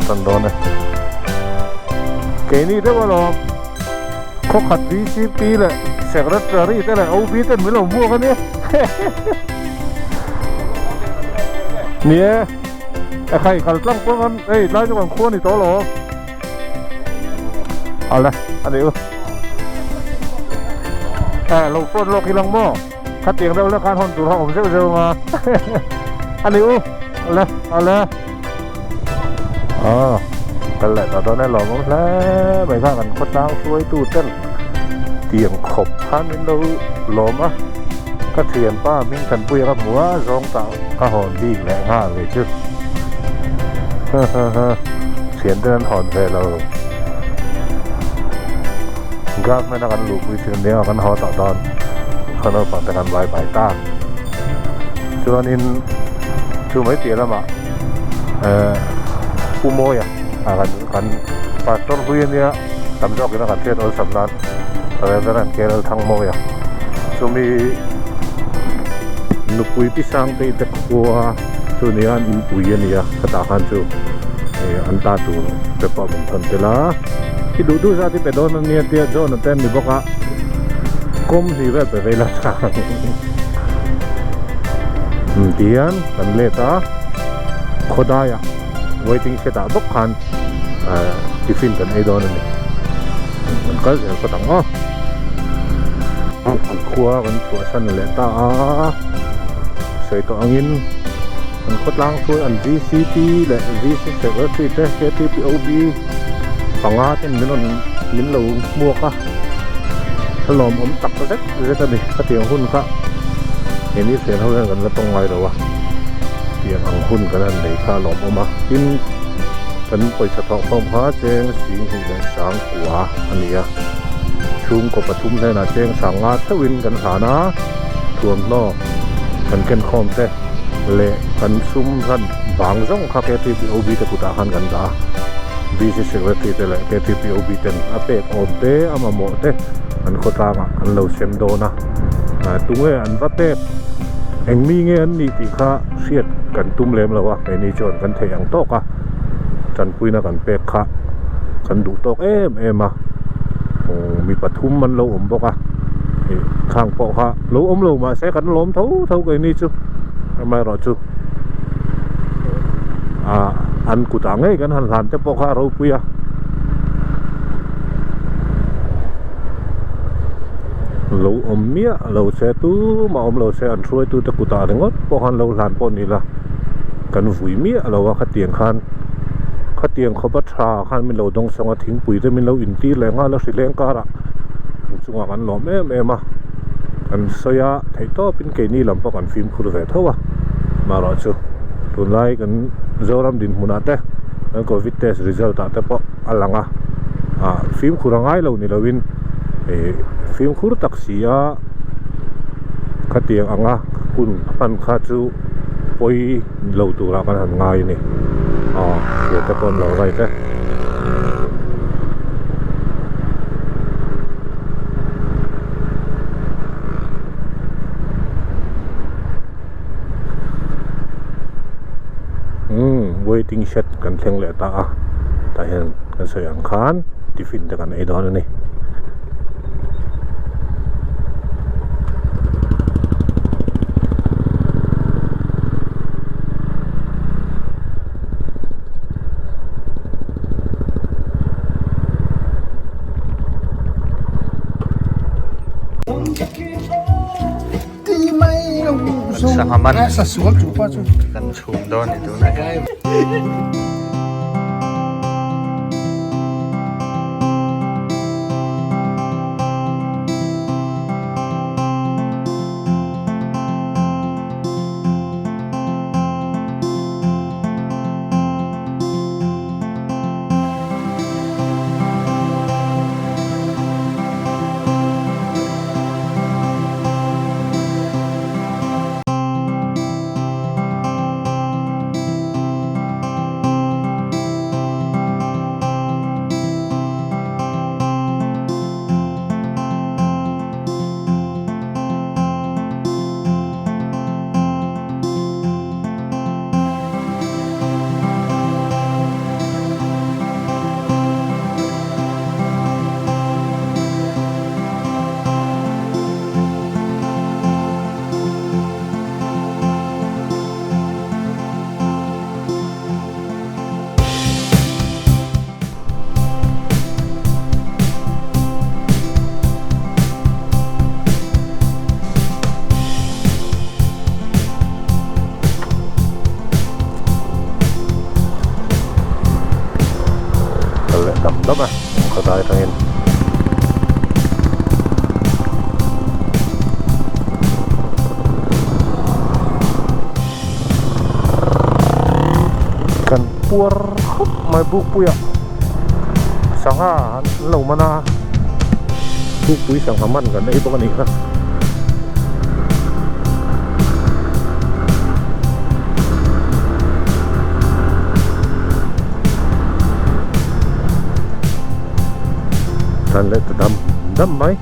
ตันโดนเลยเกนี่ได้ว่าหรอเขาขัดVCPเลยเสกรัตตารีแต่ละเอาบีเต้นไม่หลงมั่วกันเนี่ยเนี่ยไอ้ใครขัดตั้งตัวกันเอ้ยไล่จังหวะขั้วนี่ตัวหรอเอาละอันนี้เราฟ้นโลกกีฬาหม้อขัดเตียงเราแล้วการหอนตัวผมเซลมาอันนี้เอาละกันแหละตอนนั้นหล่อมั้งแล้วไปข้ากันก็ตั้งช่วยตู้เต้นเตียงขบข้างนี้เราหล่อมะก็เทียนป้ามิ่งกันปุยกับหัวรองเต่าข้าหอนดีแหละง่าเลยจึ๊กเสียนเดินหอนไปเราก็ไม่นักกันลูกวิเศษเนี้ยกันหอต่อตอนเขาเราปักแต่กันไว้ใบต้าส่วนนี้ช่วยไม่เตี้ยแล้วมาอุโมยกันปัดต้นคุยเนี่ยทำจอกกินกันเทียนเอาสำนักแต่แล้วนั่นเกลือทั้งโมยช่วงนี้นุปุยพิสังไปตะกัวช่วงนี้อันอินปุยเนี่ยกระตาขันช่วอันตาตัวเปปอมันทันเจล่าที่ดูซะที่ไปโดนนั่นเนี่ยเตี้ยโจนเต้นนี่บอกว่าก้มที่แบบไปเวลาทางเตียนกันเลต้าโคดายwaiting set up bốc han tiffin kan ai don niมันก็จะก็ต้องอันครัวมันถั่วสั้นเลยตาใส่ตัวอังนมันก็ล้างถ้วยอัน VCP และ VCP แล้วที่เตะ KTPOB ฝั่งอาเต็มมิ้นเหลวมัวก็ถล่มตักก็เซ็ตเลยกันนี่ถ้าเตียงหุ้นก็เห็นนี่เสียเท่ากันแล้วตรงไว้หรอวะเตียงอังหุ้นกันนั่นเลยข้าหลอมออกมากินกันไปสะท้อนความพาเจงสิงห์แดงสางกัวอันนี้ชุมกับปทุมได้นะเจงสางงาทวินกันหานะทวนนอกกันเกินคอมเต้เละกันซุ่มกันบางช่องคาเกทีพีโอบีตะกุตาหันกันดาบีซีเซเวทีเตละเกทีพีโอบีเต็นอาเปกอมเตอามาโมเตอันโคตรางอันเราเซมโดนะตุ้งเออันวัดเตเอ็งมีเงินนี่ที่ข้าเสียดกันตุ้มเล็มแล้ววะไอ้นี่จนกันเทียงโต๊ะจันปุยนะกันเปกข้ากันดูโต๊ะเอ็มมีปทุมมันเราบอกข้างปอกข้าเราเรามาใช้กันล้มเท่าไอ้นี่จุทำไมรอจุอันกูต่างไงกันหันหลังจะปอกข้าเราปุยเราเมียเราเสียตู้มาเราเสียอันช่วยตู้ตะกุตาทั้งหมดพอหันเราหลานปนนี่ละกันฝุ่ยเมียเราว่าขัดเตียงคันขัดเตียงเขาบัดชาคันมีเราต้องสังทิ้งปุ๋ยแต่มีเราอินตีแรงแล้วสิแรงการะจังหวะกันหล่อแม่มากันเสียไทยต่อเป็นเกนี่ลำปกันฟิล์มคุณเท่าวะมารอชูตุนไล่กันเจ้ารำดินมุนาเต้แล้วก็วิเตสรีเซลต์แต่พออัลลังฟิล์มคุณง่ายเรานี่เราวินฟิล์มคุรตักสีขัดเตียงคุณพันข้าจูปอยเราตัวละกันง่ายนี่เดี๋ยวจะคนเราไรเต้waiting shed กันเทียงเหลือตาแต่เห็นกันเสียงคานที่ฟินแต่กันไอ้ดอนนี่Sahaman sa suwag chupa chu kan chum don itu na kai puar mai buk puya sanga lo mana buk pui sang haman kan ei bok ni ka dan let dam mai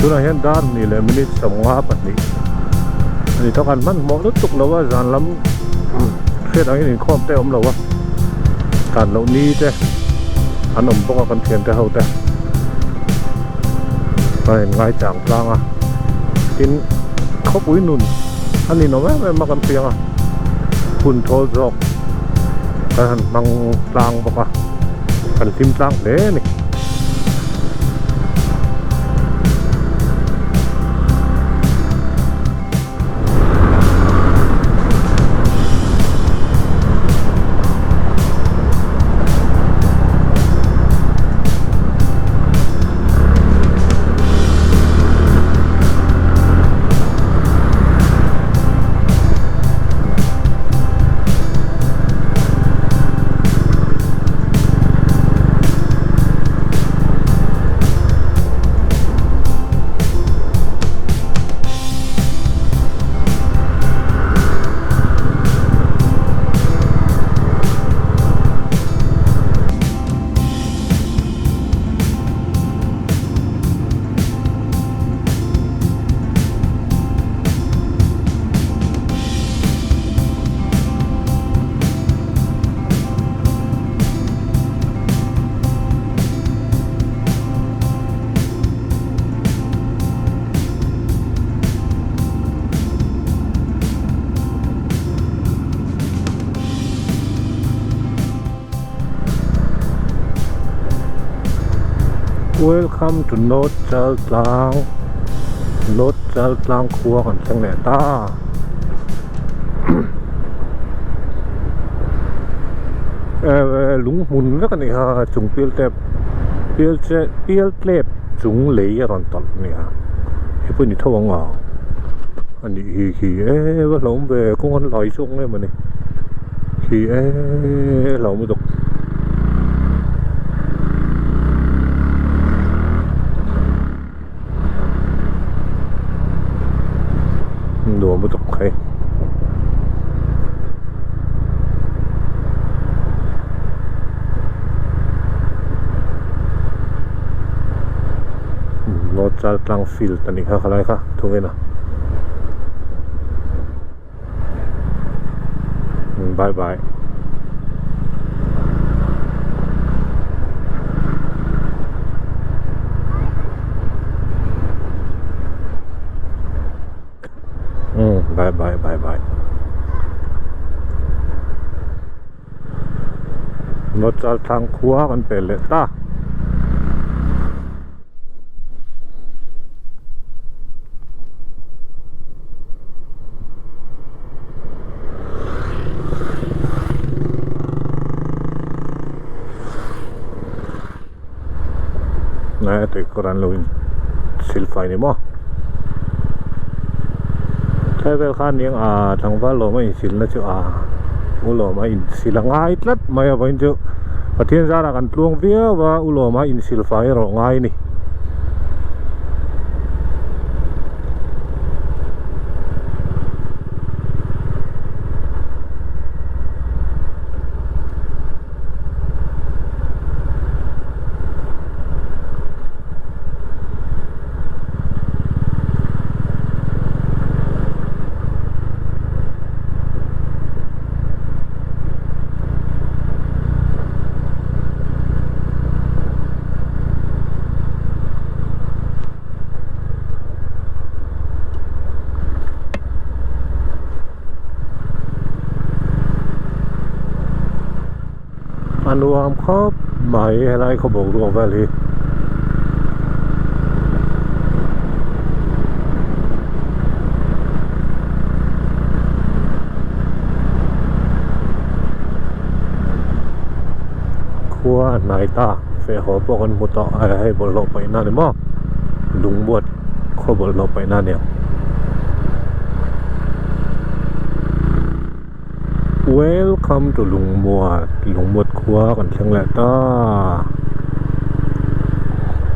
tu na hian dan ni le minute samwa pat ni ani to kan man mo lut tuk lawa zan lam khet ang in khom te om lawa kan lo ni te an om bok kan thian te ho te ai ngai chang tlang a tin khopui nun ani no ma kan piang a hun thol jok kan mang tlang bok a kan tim tlang le ni Welcome to North Chal Tlang North Chal Tlang khua kan chang le ta lung mun ve kan ni ha chung pil tlep chung lei ron tol ni ha he pu ni thawang a ani hi wa lom ve ko ngon loi chung le mani hi lom dok đồ mới tục hay nó chal tlang field tani kha khalai kha thunge na bye bye bye nó chal thang khua kan pe le ta nãy tôi có đang lôi silphai này mà thế về khán những thằng vợ lò mà xin là chứ u lò mà in xin là ngay lắm mà vậy chứ và thiên gia là cần tuông vía và u lò mà in silphai rồi ngay nè Anh uống khóc mai helai kho bầu ruộng valley khua nai ta fe ho po kan mu to ai bol lo pai na ni mo lung buat kho bol lo pai na ne Welcome to Lung Muat khua kan thlang la ta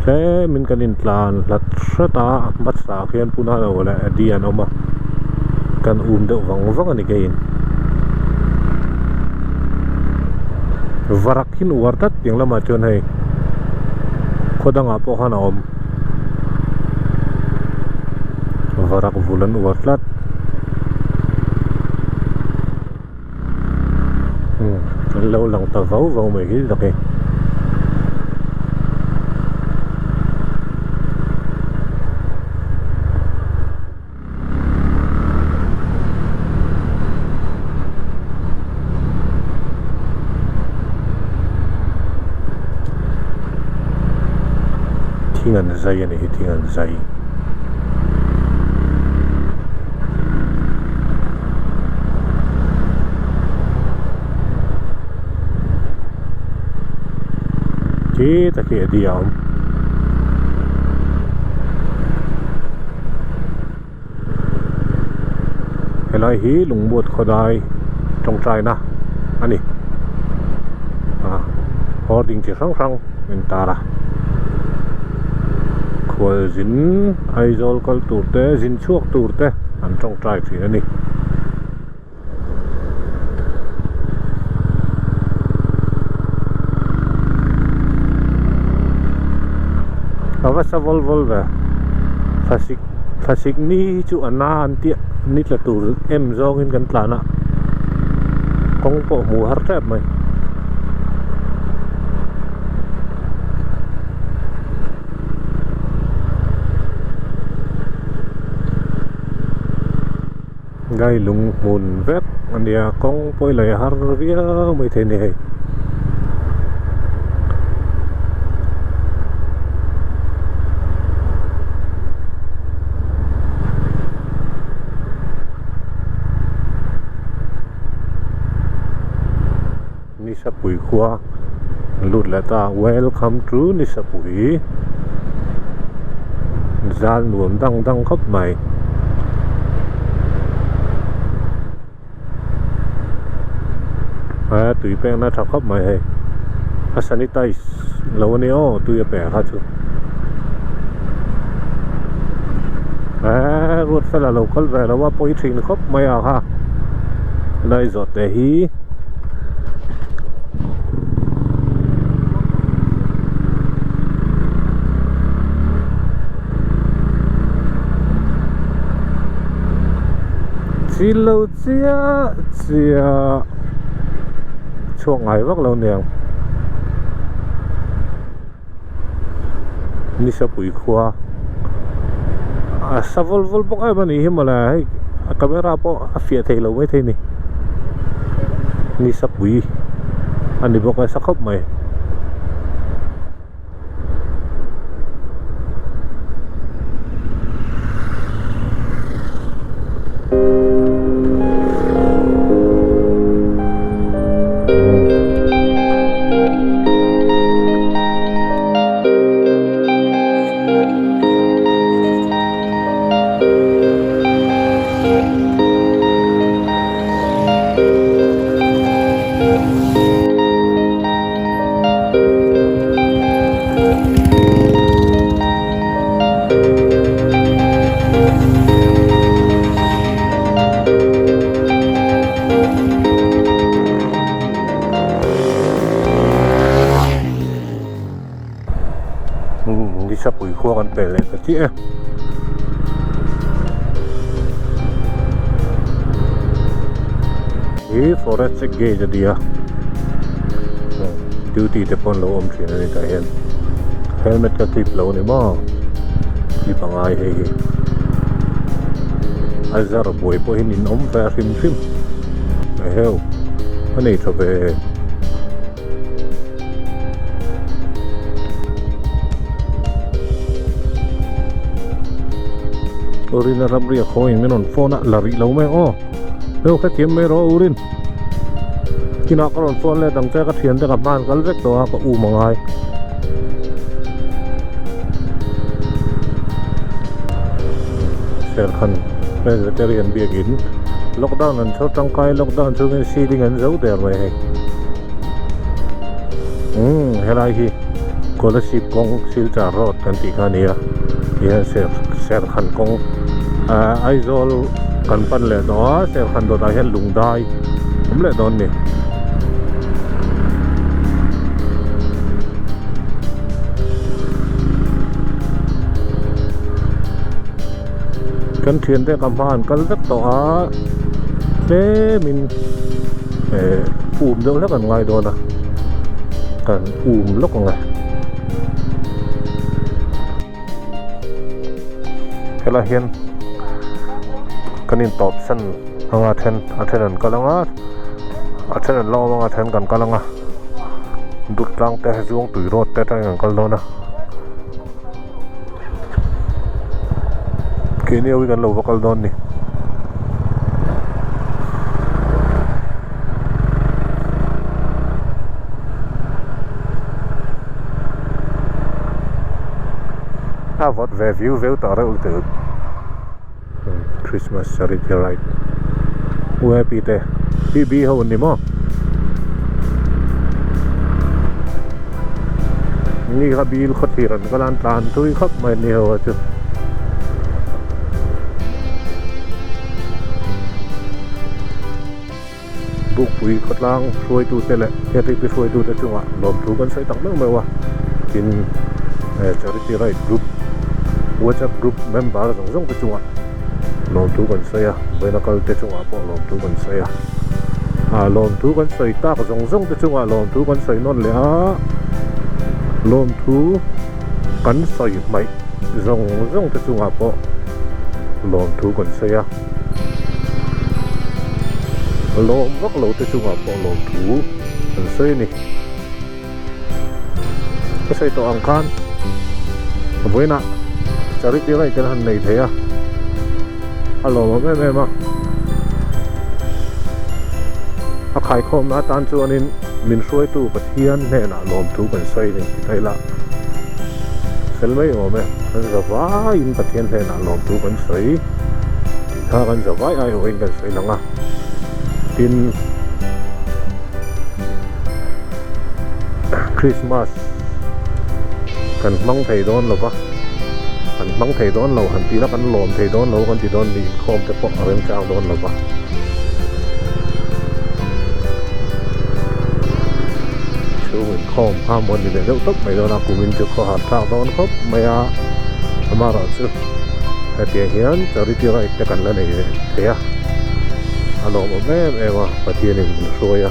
tle min kan in tlan lat sata mat sa khian puna lo la dian oma kan de wang ani kein varakhin wartat yang lama chon hai khodanga po hana om varak bulan wartlat lâu lòng tờ vấu vào mấy cái được kì tinggal saya nih tinggal saya kita kaya diam helai hi lung buat khodai trong trai na ani holding chi sang mentara khol zin aizol kal turte zin chuak turte an trong trai thi ani awa sa vol ve fasik ni chu ana antia nit la tur em zong in kan tlana kong po mu har tap mai gai lung mun vek ania kong poi lai har via mai the ne Nisapui khua lut la ta welcome to Nisapui zal nuam dang khop mai tùy peng na khop mai he sanitize lo ne o tùy pe kha chu ruột phải là local về làว่า poi thin khop mai à ha lai zot te hi chỉ lâu chia chuộng ngày vắc lâu nèo ni sa pui khua sa vol bok ai bani hi mala camera po afia thei lo mai thei ni sa pui ani bok sa khop mai sa pui khua kan pe le ka chi forest ge dia duty te pon lo om thin ani ta hian helmet ka tip lo ni ma ki pangai he azar boy po hin in om fa rim ai heu ani tho ve urin ram ria khoin menon phone lari lo me o leo kha kem me ro urin kina karon phone le dang cha ka thian te ka man kal vek to ka u mangai ser khan vegetarian biagin lockdown an chho tangkai lockdown chu nge ceiling an zo der mai he helai hi scholarship kong silchar road kan ti khania ya ser khan kong aizol kan pan le do ser khan do da hen lungdai le don ni kan thian te kaman kal vek to a le min do la kan ngai do na kan lok ngai hela hian kanin top san anga then an kalanga then an lo anga then kan kalanga dut tlang te zuang tui rot te tang kan lo na kini awi kan lo vakal don ni what view tara ulte Christmas charity ride u happy te bi ho ni mo ni ka bil khothiran kalan tan thui khap mai ni ho chu buk pui khotlang suai tu te le ke ti suai tu te chunga lom thu kan sai tak me wa in charity ride group WhatsApp group member zong te chunga lom thu kan sai a bena kal te chunga po lom thu kan sai a lom thu kan sai ta ka zong te chunga lom thu kan sai non le a lom thu kan sai mai zong te chunga po lom thu kan sai a lom vak lo te chunga po lom thu kan sai ni ka sai to ang khan boina charity ride kan han nei theya alo me ma a khai khom na tan chuanin min suai tu pathian ne na lom thu kan sai ni thaila selmei o me kan zawai in pathian ne na lom thu kan sai tha kan zawai ai ho in kan sai langa tin Christmas kan mang thei don lo ba kan mang thei don lo han ti la kan lom thei don lo kan ti don ni khom te pok arem chang don lo ba chu min khom ha mon ni le lo tok mai do na ku min chu kho ha thak don khop maya amara chu ha ti hian charity ride te kan la nei theya alom me wa pathian ni soya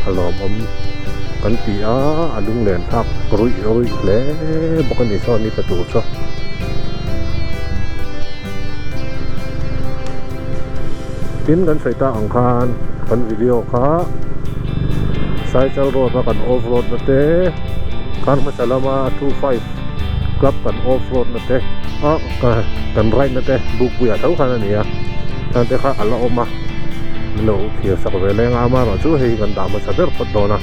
alom kan ti a alung len thak rui le bokan ni so ni ta tu so tin kan sai ta ang khan kan video kha sai chal ro ba kan off road na te kan ma salama 25 club kan off road na te kan ride na te buk buya thau khan ani a kan te kha ala oma lo thia sak ve le nga ma ro chu hei kan da ma saber pat do na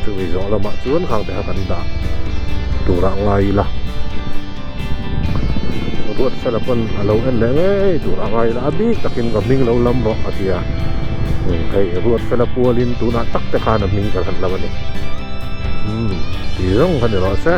chu wi zo la ma chuan khang te kan da tu ra ngai la ruột sa la pon alo en le ngai tu ra ngai la bi takin ka ming lo lam ro atia hei ruột sa la pualin tu na tak te khan ming ka han la ni ti rong kan ro sa